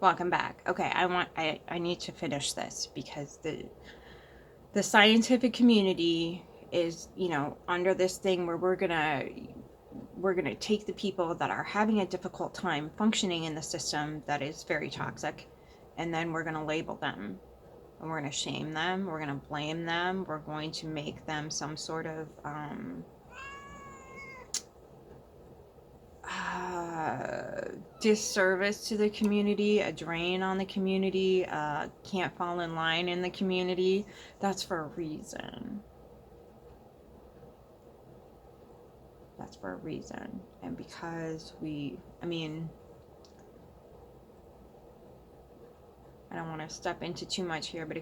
Welcome back. Okay, I need to finish this because the scientific community is, under this thing where we're gonna take the people that are having a difficult time functioning in the system that is very toxic, and then we're gonna label them, and we're gonna shame them, we're gonna blame them, we're going to make them some sort of disservice to the community, a drain on the community, can't fall in line in the community. That's for a reason. That's for a reason. And because I don't want to step into too much here, but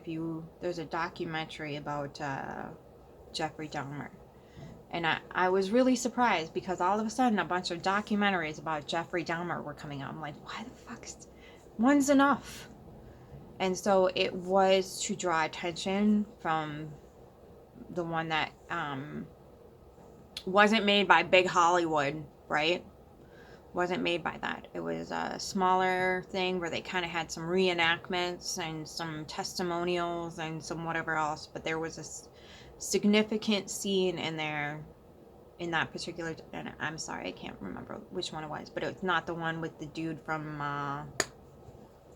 there's a documentary about Jeffrey Dahmer. And I was really surprised because all of a sudden a bunch of documentaries about Jeffrey Dahmer were coming out. I'm like, why the fuck? One's enough. And so it was to draw attention from the one that wasn't made by big Hollywood, right? Wasn't made by that. It was a smaller thing where they kind of had some reenactments and some testimonials and some whatever else, but there was a significant scene in there in that particular, and I'm sorry, I can't remember which one it was, but it's not the one with the dude from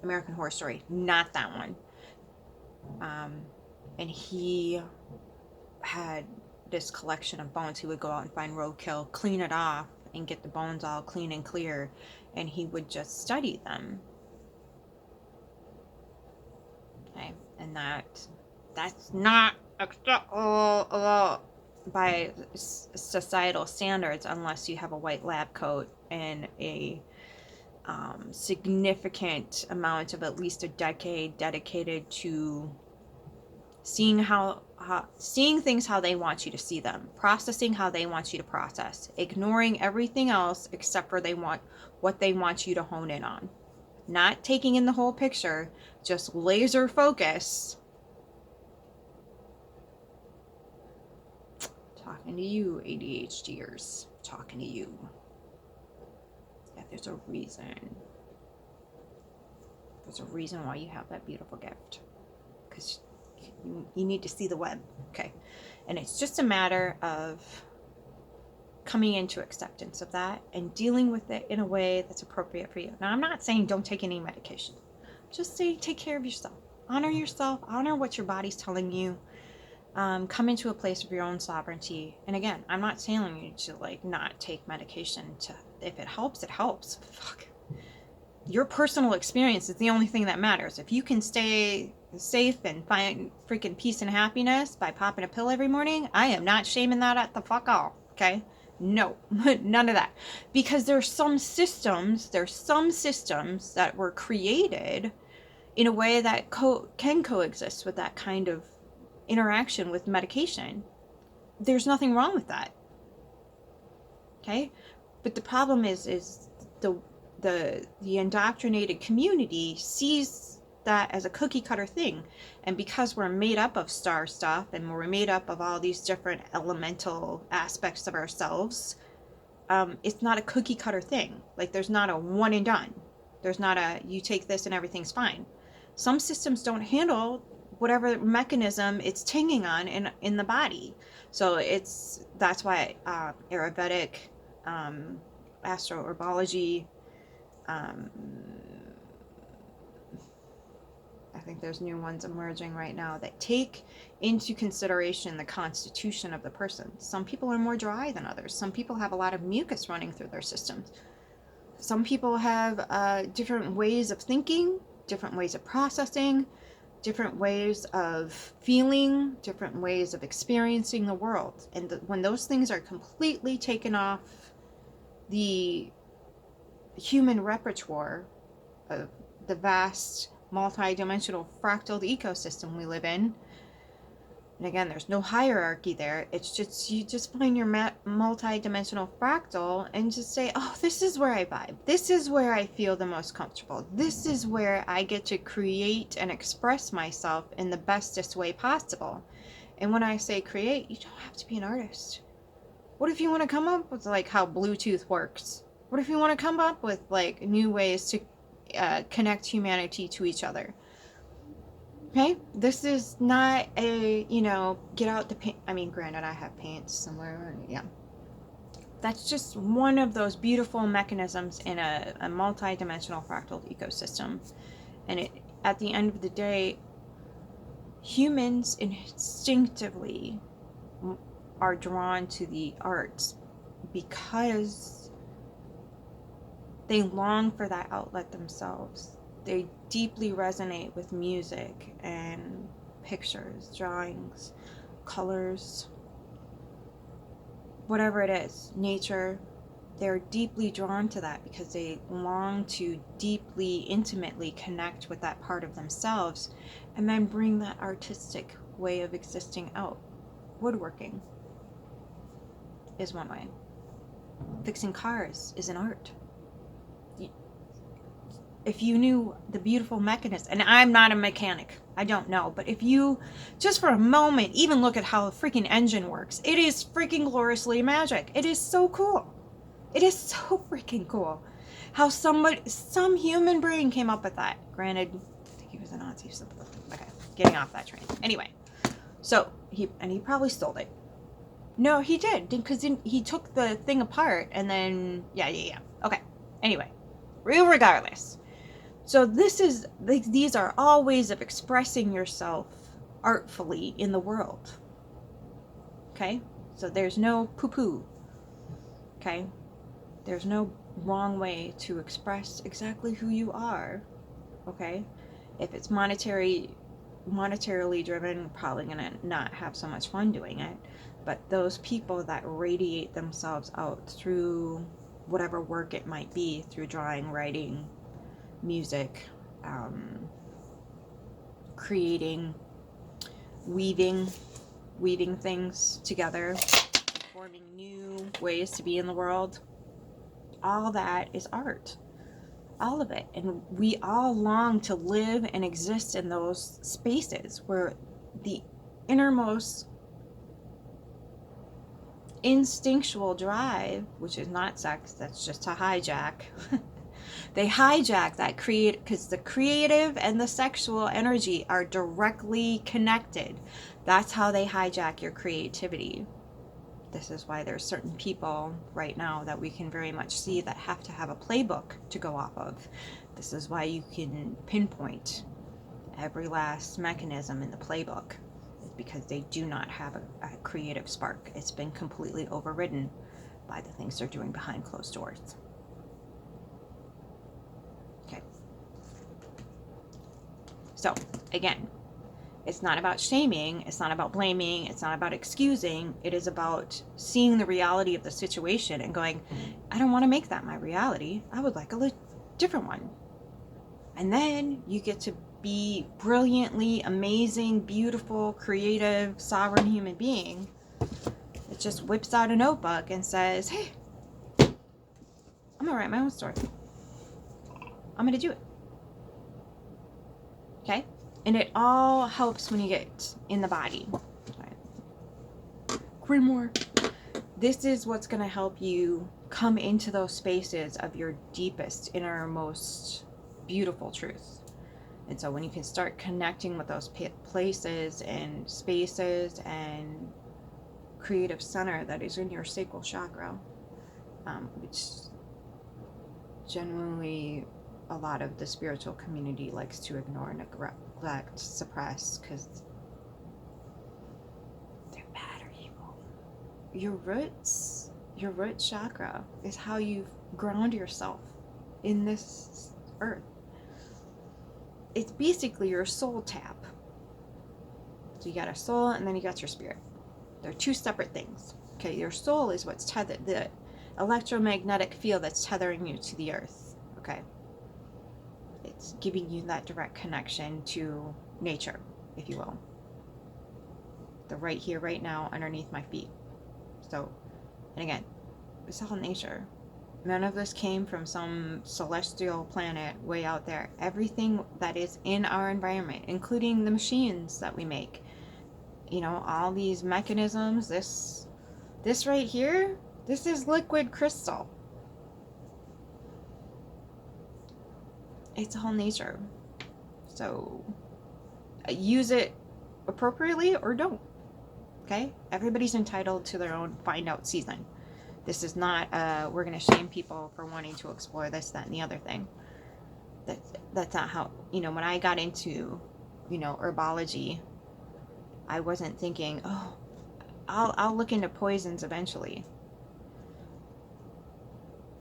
American Horror Story, not that one. And he had this collection of bones. He would go out and find roadkill, clean it off, and get the bones all clean and clear, and he would just study them. Okay, and that's not acceptable by societal standards unless you have a white lab coat and a significant amount of at least a decade dedicated to seeing seeing things how they want you to see them, processing how they want you to process, ignoring everything else except for what they want you to hone in on, not taking in the whole picture, just laser focus. Talking to you, ADHDers, talking to you. Yeah, there's a reason why you have that beautiful gift, because you need to see the web. Okay, and it's just a matter of coming into acceptance of that and dealing with it in a way that's appropriate for you. Now, I'm not saying don't take any medication, just say take care of yourself, honor what your body's telling you. Come into a place of your own sovereignty. And again, I'm not telling you to not take medication. If it helps, it helps. Fuck, your personal experience is the only thing that matters. If you can stay safe and find freaking peace and happiness by popping a pill every morning, I am not shaming that at the fuck all. Okay, no, none of that. Because there's some systems that were created in a way that can coexist with that kind of interaction with medication. There's nothing wrong with that. Okay, but the problem is the indoctrinated community sees that as a cookie cutter thing, and because we're made up of star stuff and we're made up of all these different elemental aspects of ourselves, it's not a cookie cutter thing. Like, there's not a one and done. There's not a you take this and everything's fine. Some systems don't handle whatever mechanism it's tinging on in the body. So that's why Ayurvedic, astroherbology, I think there's new ones emerging right now that take into consideration the constitution of the person. Some people are more dry than others. Some people have a lot of mucus running through their systems. Some people have different ways of thinking, different ways of processing, different ways of feeling, different ways of experiencing the world. And when those things are completely taken off the human repertoire of the vast multi-dimensional fractal ecosystem we live in, and again, there's no hierarchy there. It's just, you just find your multi-dimensional fractal and just say, oh, this is where I vibe. This is where I feel the most comfortable. This is where I get to create and express myself in the bestest way possible. And when I say create, you don't have to be an artist. What if you want to come up with how Bluetooth works? What if you want to come up with new ways to connect humanity to each other. Okay, this is not a, get out the paint. I mean, granted, I have paint somewhere. Yeah, that's just one of those beautiful mechanisms in a multi-dimensional fractal ecosystem. And at the end of the day, humans instinctively are drawn to the arts because they long for that outlet themselves. They deeply resonate with music and pictures, drawings, colors, whatever it is, nature. They're deeply drawn to that because they long to deeply, intimately connect with that part of themselves and then bring that artistic way of existing out. Woodworking is one way. Fixing cars is an art. If you knew the beautiful mechanism, and I'm not a mechanic, I don't know, but if you just for a moment even look at how a freaking engine works, it is freaking gloriously magic. It is so cool. It is so freaking cool how some human brain came up with that. Granted, I think he was a Nazi. So, okay, getting off that train. Anyway, so he probably stole it. No, he did, because he took the thing apart and then yeah. Okay. Anyway, regardless. So these are all ways of expressing yourself artfully in the world. Okay? So there's no poo-poo. Okay? There's no wrong way to express exactly who you are. Okay? If it's monetarily driven, probably gonna not have so much fun doing it. But those people that radiate themselves out through whatever work it might be, through drawing, writing, music, creating, weaving things together, forming new ways to be in the world, all that is art. All of it. And we all long to live and exist in those spaces where the innermost instinctual drive, which is not sex, that's just to hijack. They hijack that because the creative and the sexual energy are directly connected. That's how they hijack your creativity. This is why there's certain people right now that we can very much see that have to have a playbook to go off of. This is why you can pinpoint every last mechanism in the playbook. It's because they do not have a creative spark. It's been completely overridden by the things they're doing behind closed doors. Okay. So, again, it's not about shaming, it's not about blaming, it's not about excusing. It is about seeing the reality of the situation and going, I don't want to make that my reality. I would like a different one. And then you get to be brilliantly, amazing, beautiful, creative, sovereign human being that just whips out a notebook and says, hey, I'm going to write my own story. I'm going to do it. Okay? And it all helps when you get in the body. Grimoire. This is what's going to help you come into those spaces of your deepest, innermost, beautiful truth. And so when you can start connecting with those places and spaces and creative center that is in your sacral chakra, which genuinely a lot of the spiritual community likes to ignore, neglect, suppress, because they're bad or evil. Your root chakra is how you ground yourself in this earth. It's basically your soul tap. So you got a soul and then you got your spirit. They're two separate things. Okay, your soul is what's tethered, the electromagnetic field that's tethering you to the earth. Okay. It's giving you that direct connection to nature, if you will. The right here, right now, underneath my feet. So, and again, it's all nature. None of this came from some celestial planet way out there. Everything that is in our environment, including the machines that we make, all these mechanisms, this right here, this is liquid crystal. it's all nature. So use it appropriately or don't. Okay? Everybody's entitled to their own find out season. This is not we're going to shame people for wanting to explore this, that, and the other thing. That's not how, when I got into, herbology, I wasn't thinking, oh, I'll look into poisons eventually.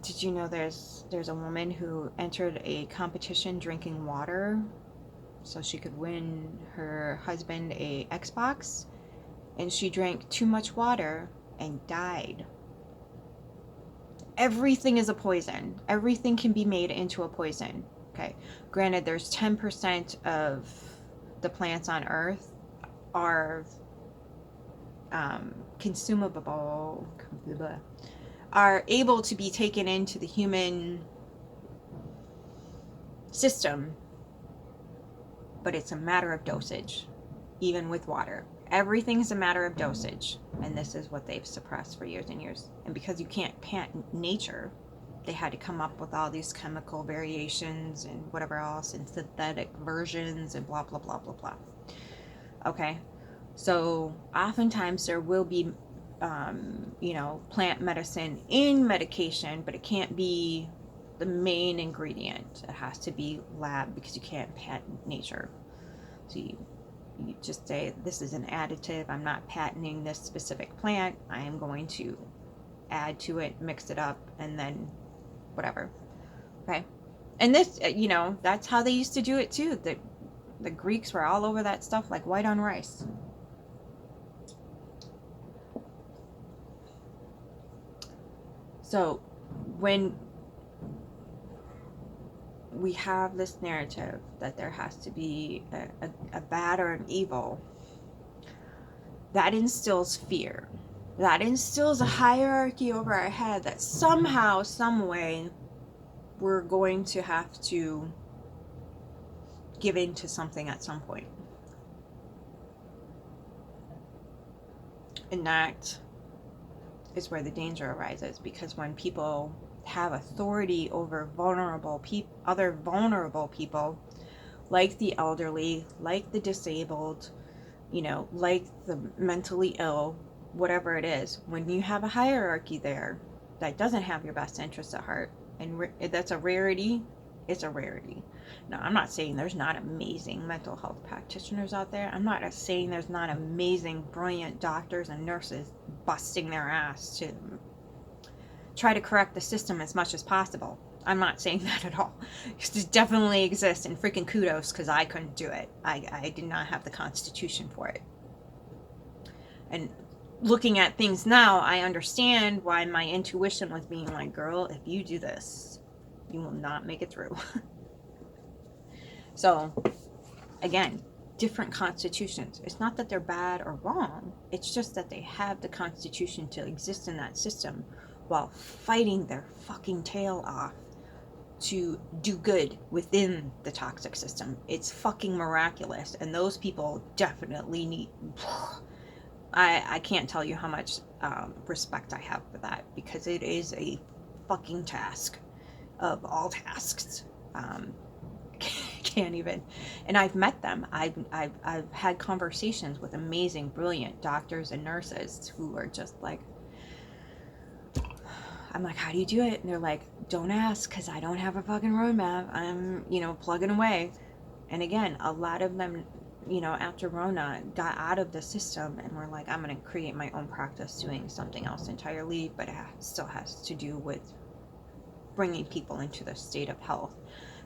Did you know there's a woman who entered a competition drinking water so she could win her husband a Xbox, and she drank too much water and died. Everything is a poison. Everything can be made into a poison. Okay. Granted, there's 10% of the plants on Earth are consumable, are able to be taken into the human system, but it's a matter of dosage, even with water. Everything's a matter of dosage, and this is what they've suppressed for years and years. And because you can't patent nature, they had to come up with all these chemical variations and whatever else, and synthetic versions and blah, blah, blah, blah, blah. Okay, so oftentimes there will be, plant medicine in medication, but it can't be the main ingredient. It has to be lab, because you can't patent nature. So you just say, this is an additive. I'm not patenting this specific plant. I am going to add to it, mix it up, and then whatever. Okay. And this, that's how they used to do it too. The Greeks were all over that stuff like white on rice. So when we have this narrative that there has to be a bad or an evil, that instills fear. That instills a hierarchy over our head that somehow, some way, we're going to have to give in to something at some point. And that is where the danger arises, because when people have authority over other vulnerable people, like the elderly, like the disabled, like the mentally ill, whatever it is, when you have a hierarchy there that doesn't have your best interests at heart, and that's a rarity, it's a rarity. Now, I'm not saying there's not amazing mental health practitioners out there. I'm not saying there's not amazing, brilliant doctors and nurses busting their ass to try to correct the system as much as possible. I'm not saying that at all. It definitely exists, and freaking kudos, because I couldn't do it. I did not have the constitution for it. And looking at things now, I understand why my intuition was being like, girl, if you do this, you will not make it through. So, again, different constitutions. It's not that they're bad or wrong. It's just that they have the constitution to exist in that system while fighting their fucking tail off to do good within the toxic system. It's fucking miraculous, and those people definitely need... I can't tell you how much respect I have for that, because it is a fucking task of all tasks. Can't even. And I've met them. I've had conversations with amazing, brilliant doctors and nurses who are just like, I'm like, how do you do it? And they're like, don't ask, because I don't have a fucking roadmap. I'm, plugging away. And again, a lot of them, after Rona, got out of the system and were like, I'm going to create my own practice doing something else entirely, but it still has to do with bringing people into the state of health.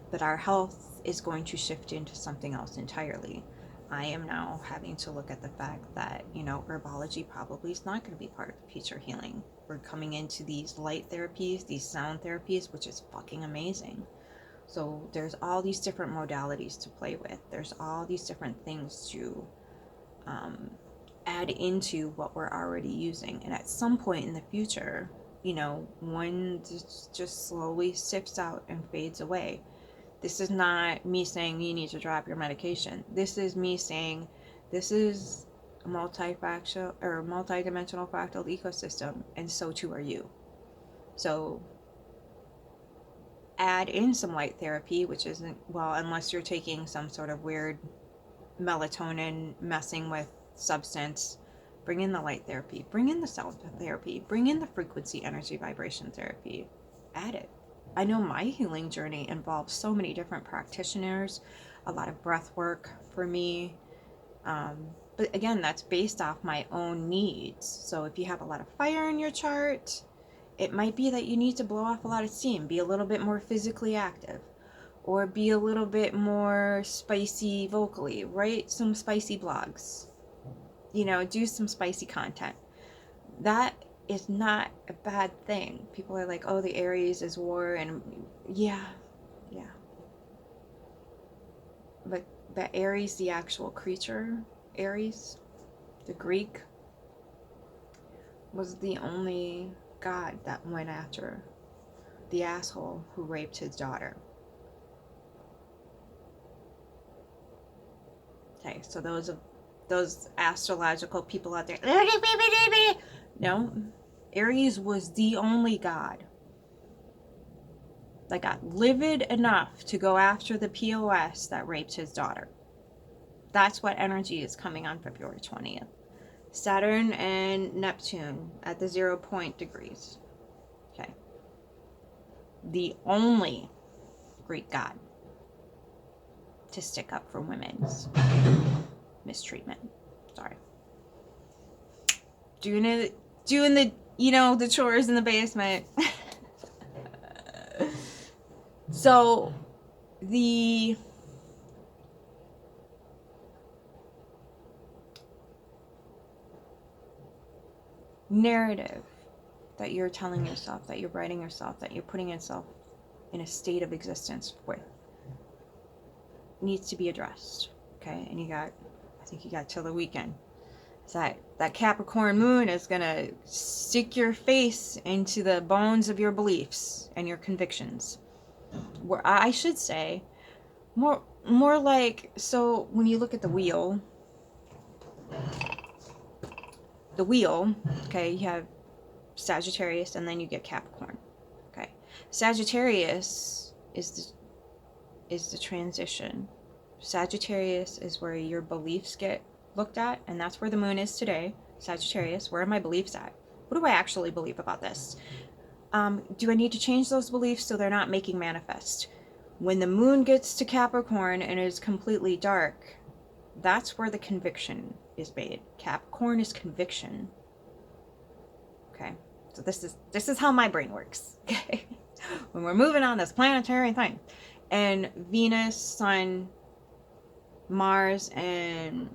But our health is going to shift into something else entirely. I am now having to look at the fact that, herbology probably is not going to be part of the future healing. We're coming into these light therapies, these sound therapies, which is fucking amazing. So there's all these different modalities to play with. There's all these different things to add into what we're already using. And at some point in the future, when this just slowly sifts out and fades away, this is not me saying you need to drop your medication. This is me saying this is a multi-dimensional fractal ecosystem, and so too are you. So add in some light therapy, which isn't, well, unless you're taking some sort of weird melatonin messing with substance, bring in the light therapy, bring in the sound therapy, bring in the frequency energy vibration therapy, add it. I know my healing journey involves so many different practitioners, a lot of breath work for me. But again, that's based off my own needs. So if you have a lot of fire in your chart, it might be that you need to blow off a lot of steam, be a little bit more physically active, or be a little bit more spicy vocally, write some spicy blogs, do some spicy content. That is not a bad thing. People are like, oh, the Aries is war, and yeah. But Aries, the actual creature, Aries, the Greek, was the only god that went after the asshole who raped his daughter. Okay, so those astrological people out there, no, Aries was the only god that got livid enough to go after the POS that raped his daughter. That's what energy is coming on February 20th. Saturn and Neptune at the 0 point degrees. Okay. The only Greek god to stick up for women's mistreatment. Sorry. Doing the the chores in the basement. So the narrative that you're telling yourself, that you're writing yourself, that you're putting yourself in a state of existence with, needs to be addressed. Okay, and I think you got till the weekend. So that Capricorn moon is gonna stick your face into the bones of your beliefs and your convictions. Where I should say, more like, so when you look at the wheel, okay, you have Sagittarius and then you get Capricorn. Okay, Sagittarius is the transition. Sagittarius is where your beliefs get looked at, and that's where the moon is today. Sagittarius, where are my beliefs at? What do I actually believe about this? Do I need to change those beliefs so they're not making manifest? When the moon gets to Capricorn and is completely dark, that's where the conviction is made. Capricorn is conviction. Okay, so this is how my brain works. Okay, when we're moving on this planetary thing, and Venus, Sun, Mars, and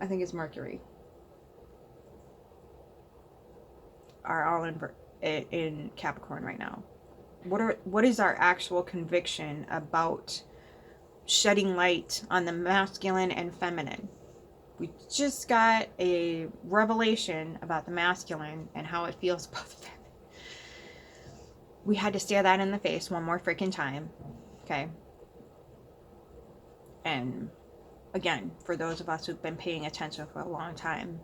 I think it's Mercury are all in Capricorn right now. What is our actual conviction about shedding light on the masculine and feminine? We just got a revelation about the masculine and how it feels about the feminine. We had to stare that in the face one more freaking time. Okay. And again, for those of us who've been paying attention for a long time,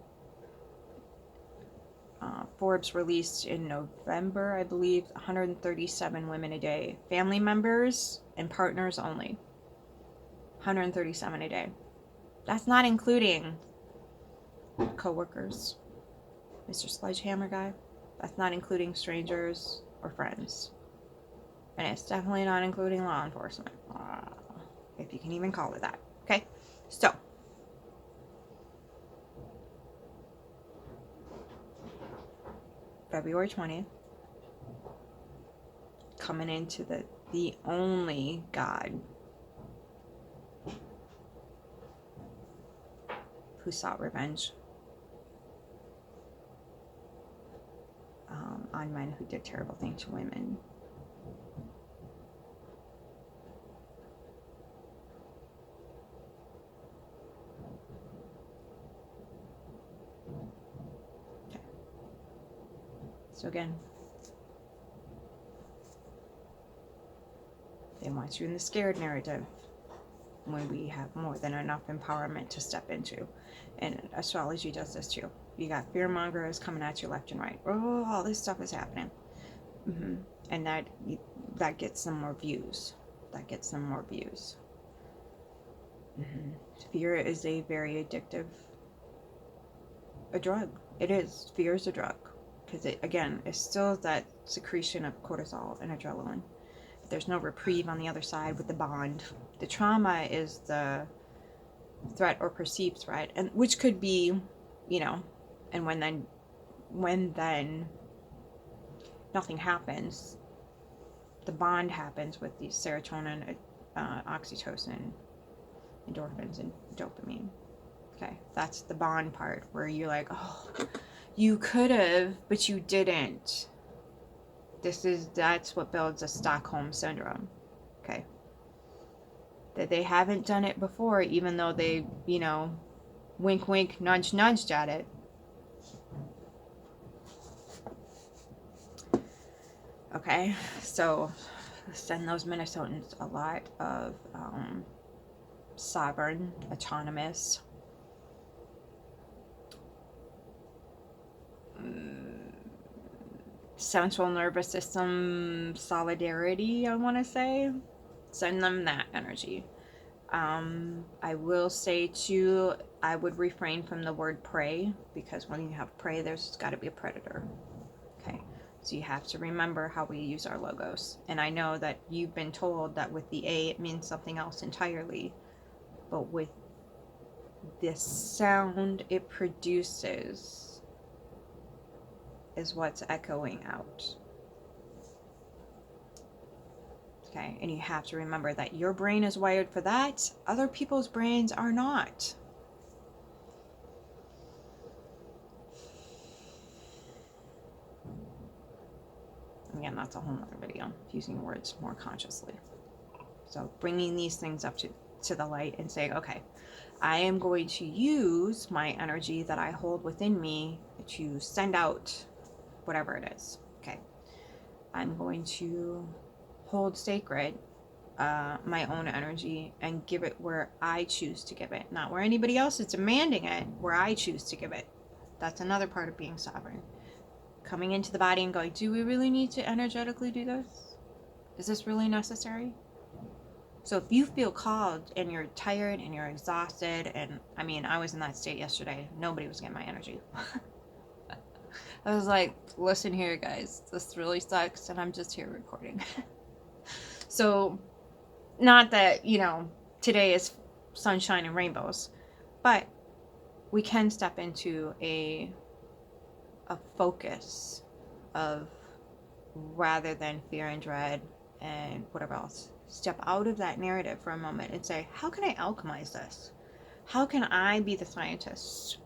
Forbes released in November, I believe, 137 women a day. Family members and partners only. 137 a day. That's not including co-workers. Mr. Sledgehammer guy. That's not including strangers or friends. And it's definitely not including law enforcement. If you can even call it that. Okay? So, February 20th, coming into the only God who sought revenge on men who did terrible things to women. Okay. So again, they want you in the scared narrative when we have more than enough empowerment to step into. And astrology does this too. You got fear mongers coming at you left and right. Oh, all this stuff is happening. And that gets some more views. That gets some more views. Fear is a very addictive a drug. It is. Fear is a drug. Because it, again, is still that secretion of cortisol and adrenaline. There's no reprieve on the other side with the bond. The trauma is the threat or perceived threat, and which could be, and when then nothing happens, the bond happens with the serotonin, oxytocin, endorphins, and dopamine. Okay, that's the bond part where you're like, oh, you could have, but you didn't. That's what builds a Stockholm syndrome. Okay. That they haven't done it before, even though they, wink, wink, nudge, nudged at it. Okay, so send those Minnesotans a lot of sovereign, autonomous, central nervous system solidarity, I want to say. Send them that energy. I will say too, I would refrain from the word prey, because when you have prey, there's got to be a predator. Okay, so you have to remember how we use our logos. And I know that you've been told that with the A, it means something else entirely, but with this sound it produces is what's echoing out. Okay, and you have to remember that your brain is wired for that. Other people's brains are not. Again, that's a whole nother video, using words more consciously. So bringing these things up to the light and saying, okay, I am going to use my energy that I hold within me to send out whatever it is. Okay, I'm going to hold sacred my own energy and give it where I choose to give it, not where anybody else is demanding it, where I choose to give it. That's another part of being sovereign. Coming into the body and going, do we really need to energetically do this? Is this really necessary? So if you feel called and you're tired and you're exhausted, and I mean, I was in that state yesterday, nobody was getting my energy. I was like, listen here, guys, this really sucks, and I'm just here recording. So, not that, today is sunshine and rainbows, but we can step into a focus of, rather than fear and dread and whatever else, step out of that narrative for a moment and say, how can I alchemize this? How can I be the scientist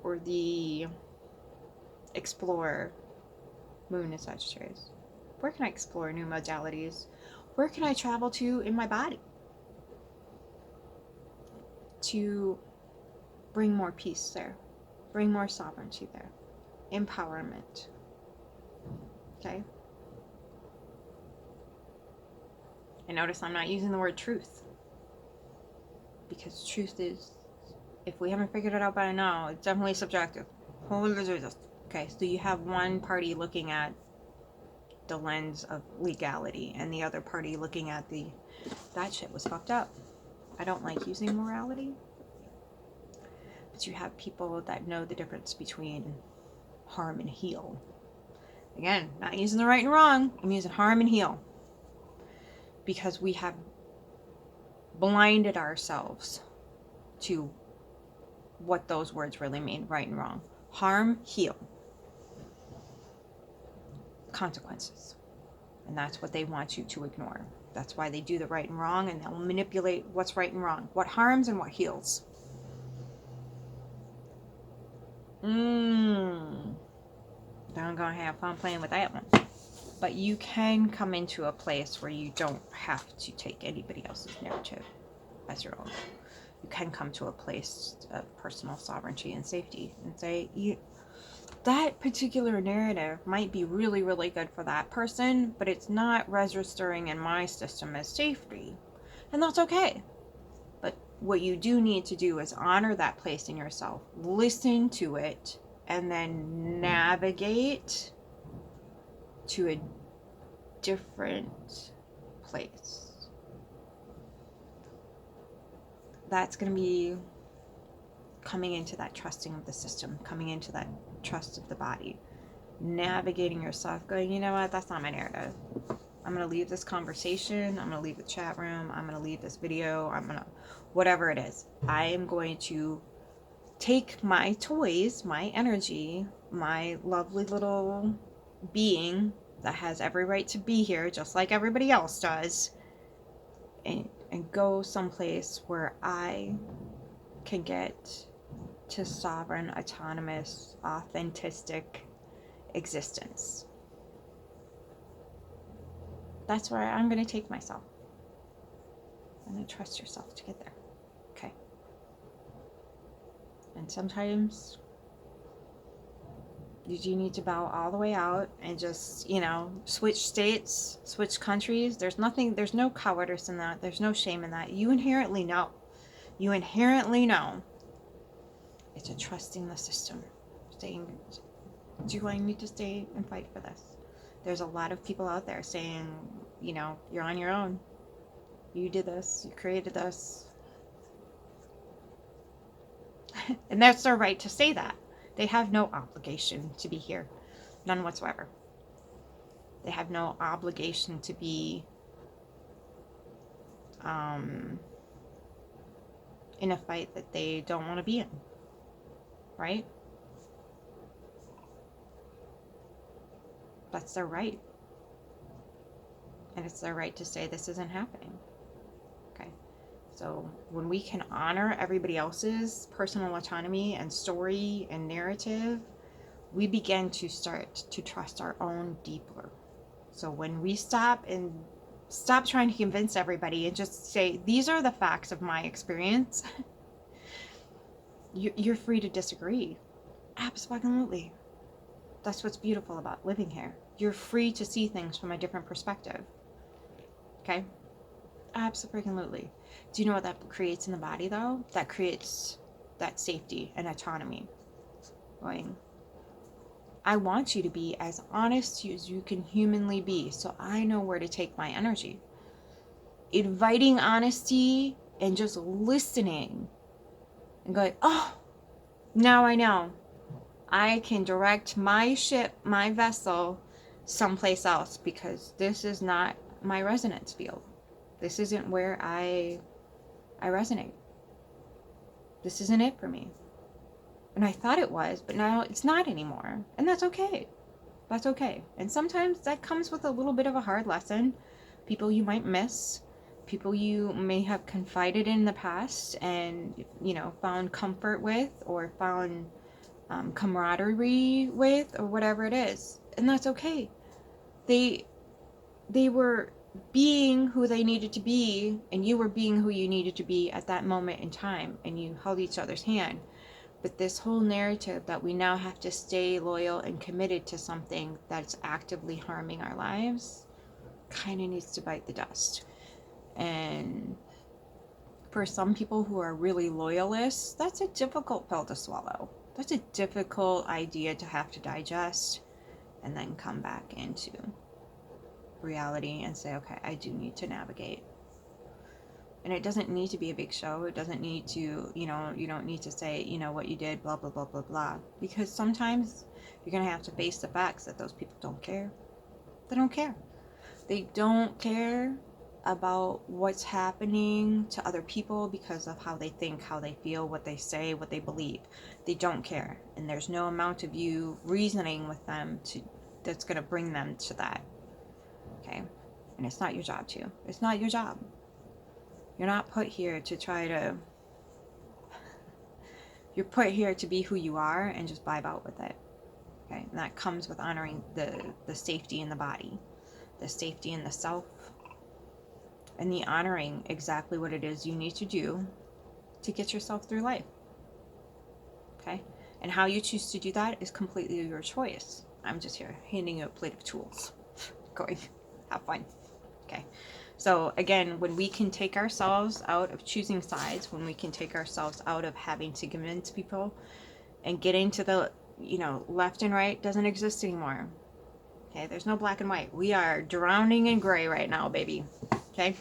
or the explorer? Moon is Sagittarius. Where can I explore new modalities? Where can I travel to in my body to bring more peace there, bring more sovereignty there, empowerment? Okay. And notice I'm not using the word truth, because truth is, if we haven't figured it out by now, it's definitely subjective. Okay, so you have one party looking at the lens of legality and the other party looking at that shit was fucked up. I don't like using morality, but you have people that know the difference between harm and heal. Again, not using the right and wrong, I'm using harm and heal, because we have blinded ourselves to what those words really mean, right and wrong. Harm, heal. Consequences. And that's what they want you to ignore. That's why they do the right and wrong, and they'll manipulate what's right and wrong, what harms and what heals. I'm gonna have fun playing with that one. But you can come into a place where you don't have to take anybody else's narrative as your own. You can come to a place of personal sovereignty and safety and say, that particular narrative might be really, really good for that person, but it's not registering in my system as safety. And that's okay. But what you do need to do is honor that place in yourself, listen to it, and then navigate to different place. That's going to be coming into that trusting of the system, coming into that trust of the body, navigating yourself, going, you know what, that's not my narrative. I'm going to leave this conversation. I'm going to leave the chat room. I'm going to leave this video. I'm going to, whatever it is, I am going to take my toys, my energy, my lovely little being that has every right to be here, just like everybody else does, and go someplace where I can get to sovereign, autonomous, authentic existence. That's where I'm going to take myself. I'm going to trust yourself to get there. Okay. And sometimes you do need to bow all the way out and just, switch states, switch countries. There's no cowardice in that. There's no shame in that. You inherently know. You inherently know. It's a trusting the system. Saying, do I need to stay and fight for this? There's a lot of people out there saying, you're on your own. You did this. You created this. And that's their right to say that. They have no obligation to be here. None whatsoever. They have no obligation to be in a fight that they don't want to be in. Right? That's their right. And it's their right to say this isn't happening. Okay. So when we can honor everybody else's personal autonomy and story and narrative, we begin to start to trust our own deeper. So when we stop trying to convince everybody and just say, these are the facts of my experience, you're free to disagree. Absolutely. That's what's beautiful about living here. You're free to see things from a different perspective. Okay? Absolutely. Do you know what that creates in the body, though? That creates that safety and autonomy. Going, I want you to be as honest as you can humanly be, so I know where to take my energy. Inviting honesty and just listening and going, oh, now I know. I can direct my ship, my vessel, someplace else, because this is not my resonance field. This isn't where I resonate. This isn't it for me. And I thought it was, but now it's not anymore. And that's okay. That's okay. And sometimes that comes with a little bit of a hard lesson. People you might miss, people you may have confided in the past and, found comfort with, or found camaraderie with, or whatever it is. And that's okay. They were being who they needed to be, and you were being who you needed to be at that moment in time, and you held each other's hand. But this whole narrative that we now have to stay loyal and committed to something that's actively harming our lives kind of needs to bite the dust. And for some people who are really loyalists, that's a difficult pill to swallow. That's a difficult idea to have to digest and then come back into reality and say, okay, I do need to navigate. And it doesn't need to be a big show. It doesn't need to, you don't need to say, what you did, blah, blah, blah, blah, blah. Because sometimes you're going to have to face the facts that those people don't care. They don't care. They don't care about what's happening to other people because of how they think, how they feel, what they say, what they believe. They don't care. And there's no amount of you reasoning with them that's going to bring them to that. Okay? And it's not your job to. It's not your job. You're not put here to you're put here to be who you are and just vibe out with it. Okay? And that comes with honoring the safety in the body, the safety in the self, and the honoring exactly what it is you need to do to get yourself through life. Okay? And how you choose to do that is completely your choice. I'm just here handing you a plate of tools. Going, have fun. Okay? So again, when we can take ourselves out of choosing sides, when we can take ourselves out of having to convince people, and getting to the, left and right doesn't exist anymore. Okay, there's no black and white. We are drowning in gray right now, baby. Okay?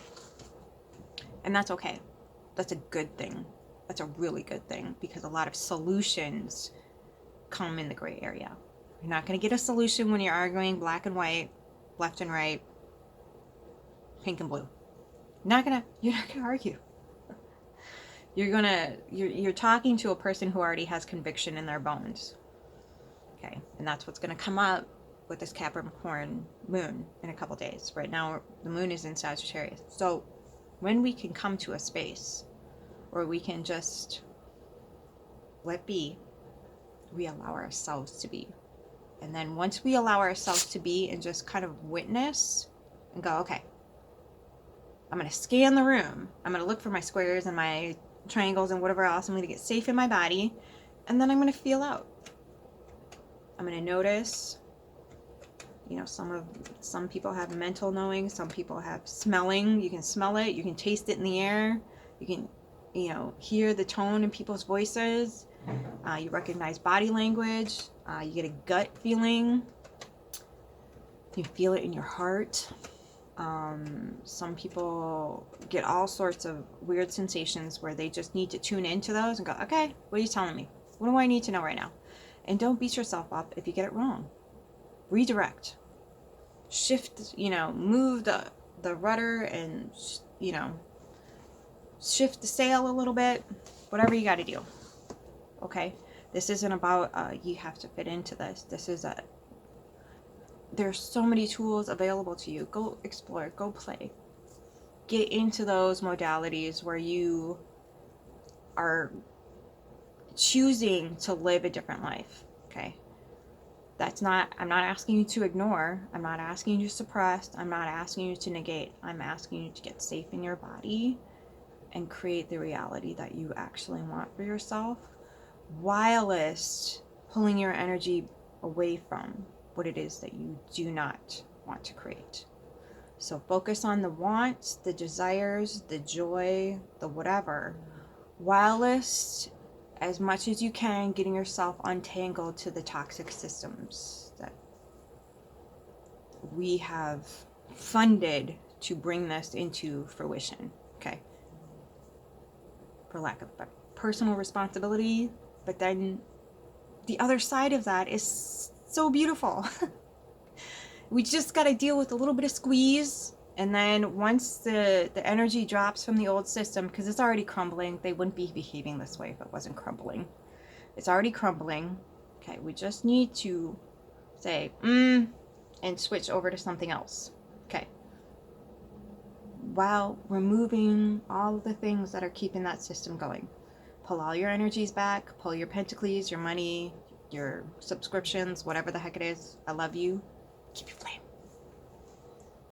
And that's okay. That's a good thing. That's a really good thing, because a lot of solutions come in the gray area. You're not going to get a solution when you're arguing black and white, left and right, pink and blue. You're not gonna argue. You're talking to a person who already has conviction in their bones. Okay, and that's what's gonna come up with this Capricorn moon in a couple days. Right now, the moon is in Sagittarius. So when we can come to a space where we can just let be, we allow ourselves to be. And then once we allow ourselves to be and just kind of witness and go, okay, I'm going to scan the room. I'm going to look for my squares and my triangles and whatever else. I'm going to get safe in my body. And then I'm going to feel out. I'm going to notice, you know, some people have mental knowing. Some people have smelling. You can smell it. You can taste it in the air. You can, you know, hear the tone in people's voices. You recognize body language. You get a gut feeling. You feel it in your heart. Some people get all sorts of weird sensations where they just need to tune into those and go, okay, what are you telling me? What do I need to know right now? And don't beat yourself up if you get it wrong. Redirect. Shift, you know, move the rudder and, you know, shift the sail a little bit. Whatever you got to do. Okay? This isn't about you have to fit into this. There's so many tools available to you. Go explore, go play. Get into those modalities where you are choosing to live a different life. Okay? I'm not asking you to ignore. I'm not asking you to suppress. I'm not asking you to negate. I'm asking you to get safe in your body and create the reality that you actually want for yourself, whilst pulling your energy away from what it is that you do not want to create. So focus on the wants, the desires, the joy, the whatever, whilst, as much as you can, getting yourself untangled to the toxic systems that we have funded to bring this into fruition. Okay? For lack of a better, personal responsibility, but then the other side of that is so beautiful. We just got to deal with a little bit of squeeze, and then once the energy drops from the old system, because it's already crumbling, they wouldn't be behaving this way if it wasn't crumbling. It's already crumbling. Okay, we just need to say and switch over to something else. Okay, while removing all of the things that are keeping that system going. Pull all your energies back, pull your pentacles, your money, your subscriptions, whatever the heck it is. I love you. Keep your flame.